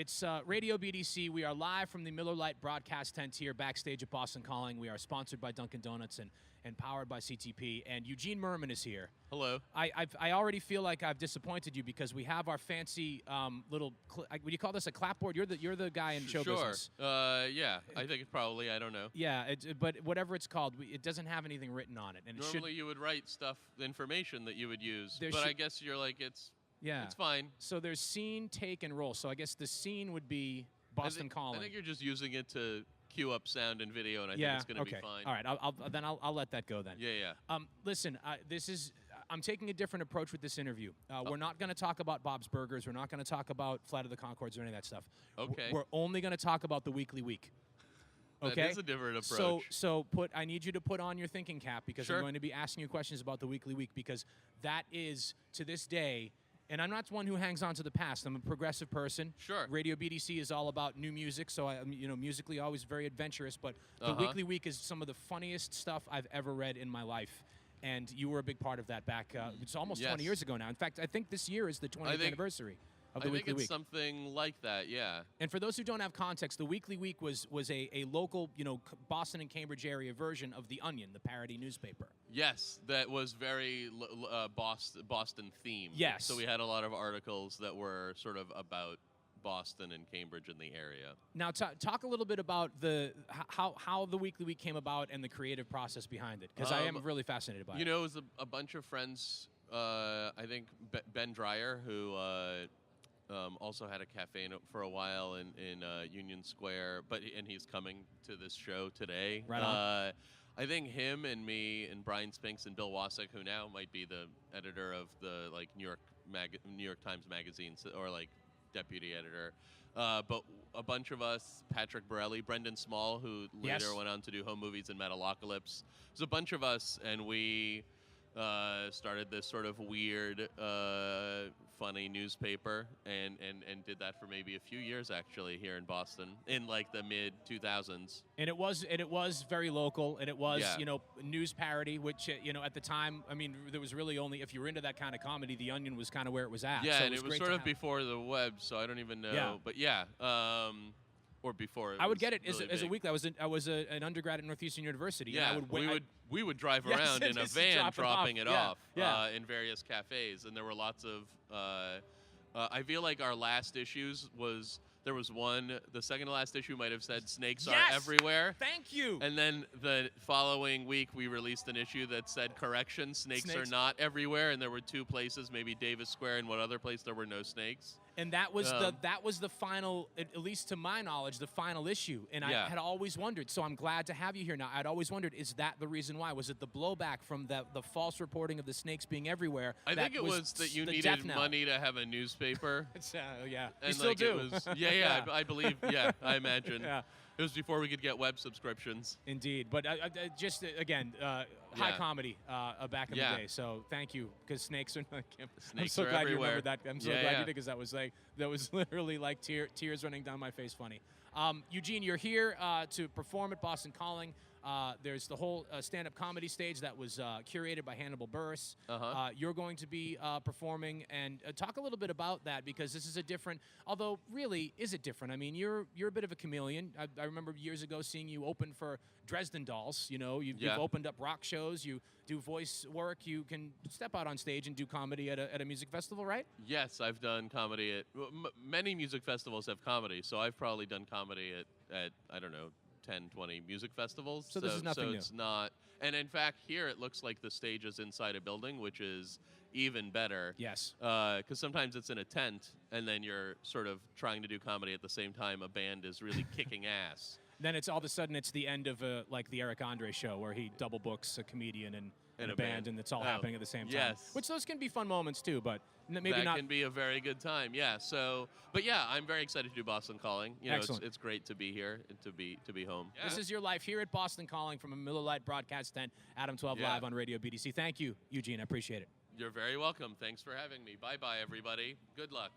It's Radio BDC. We are live from the Miller Lite broadcast tent here backstage at Boston Calling. We are sponsored by Dunkin' Donuts and powered by CTP. And Eugene Mirman is here. Hello. I already feel like I've disappointed you because we have our fancy little. Would you call this a clapboard? You're the guy in show business. Yeah. I think it's probably. I don't know. Yeah. But whatever it's called, it doesn't have anything written on it. And normally you would write information that you would use. But I guess you're like it's. Yeah. It's fine. So there's scene, take, and roll. So I guess the scene would be Boston Calling. I think you're just using it to cue up sound and video, and I think it's going to be fine. All right. I'll let that go then. Yeah. Listen, I'm taking a different approach with this interview. We're not going to talk about Bob's Burgers. We're not going to talk about Flight of the Conchords or any of that stuff. Okay. We're only going to talk about the Weekly Week. Okay. That is a different approach. So I need you to put on your thinking cap because Sure. I'm going to be asking you questions about the Weekly Week because that is, to this day. And I'm not one who hangs on to the past. I'm a progressive person. Sure. Radio BDC is all about new music, so I'm musically always very adventurous. But the Weekly Week is some of the funniest stuff I've ever read in my life. And you were a big part of that back. It's almost 20 years ago now. In fact, I think this year is the 20th anniversary of the Weekly Week. I think it's something like that, yeah. And for those who don't have context, the Weekly Week was a local, Boston and Cambridge area version of The Onion, the parody newspaper. Yes, that was very Boston themed. Yes. So we had a lot of articles that were sort of about Boston and Cambridge and the area. Now, talk a little bit about how the Weekly Week came about and the creative process behind it, because I am really fascinated by it. It was a bunch of friends. I think Ben Dreyer, who also had a cafe for a while in Union Square, and he's coming to this show today. Right on. I think him and me and Brian Spinks and Bill Wasik, who now might be the editor of the New York Times Magazine, or deputy editor, but a bunch of us, Patrick Borelli, Brendan Small, who later went on to do Home Movies and Metalocalypse. There's a bunch of us, and we started this sort of weird, funny newspaper, and did that for maybe a few years actually here in Boston in the mid 2000s. And it was very local, and it was news parody, which at the time, I mean, there was really only, if you were into that kind of comedy, The Onion was kind of where it was at. Yeah, so and it was sort of before the web, so I don't even know. Yeah. But yeah. Or before I would get it really as a weekly. I was an undergrad at Northeastern University. Yeah, and we would drive around in a van dropping it off in various cafes, and there were lots of. I feel like our last issues there was one. The second to last issue might have said snakes are everywhere. Thank you. And then the following week we released an issue that said correction, snakes are not everywhere, and there were two places, maybe Davis Square and one other place there were no snakes. And that was the final, at least to my knowledge, the final issue. And I had always wondered, so I'm glad to have you here now. I'd always wondered, is that the reason why? Was it the blowback from the false reporting of the snakes being everywhere? I think it was that you needed money to have a newspaper. Yeah, and you still do. It was, I believe, I imagine. Yeah. It was before we could get web subscriptions. Indeed. But just, again, high comedy back in the day. So thank you, because snakes are not. I'm so glad everywhere. You remembered that. I'm so glad you did, because that was literally tears running down my face funny. Eugene, you're here to perform at Boston Calling. There's the whole stand-up comedy stage that was curated by Hannibal Buress. You're going to be performing, and talk a little bit about that, because this is a different, although really, is it different? I mean, you're a bit of a chameleon. I remember years ago seeing you open for Dresden Dolls. You've opened up rock shows, you do voice work, you can step out on stage and do comedy at a music festival, right? Yes, I've done comedy at, many music festivals have comedy, so I've probably done comedy at I don't know, 10, 20 music festivals. So this is nothing new. So it's not, and in fact, here it looks like the stage is inside a building, which is even better. Yes. Because sometimes it's in a tent, and then you're sort of trying to do comedy at the same time a band is really kicking ass. Then it's all of a sudden it's the end of the Eric Andre show, where he double books a comedian and a band, and it's all happening at the same time. Yes. Which those can be fun moments too, but maybe that not. That can be a very good time. Yeah. So, but yeah, I'm very excited to do Boston Calling. Excellent. It's great to be here and to be home. Yeah. This is your life here at Boston Calling from a Miller Lite broadcast tent, Adam 12 Live on Radio BDC. Thank you, Eugene. I appreciate it. You're very welcome. Thanks for having me. Bye-bye, everybody. Good luck.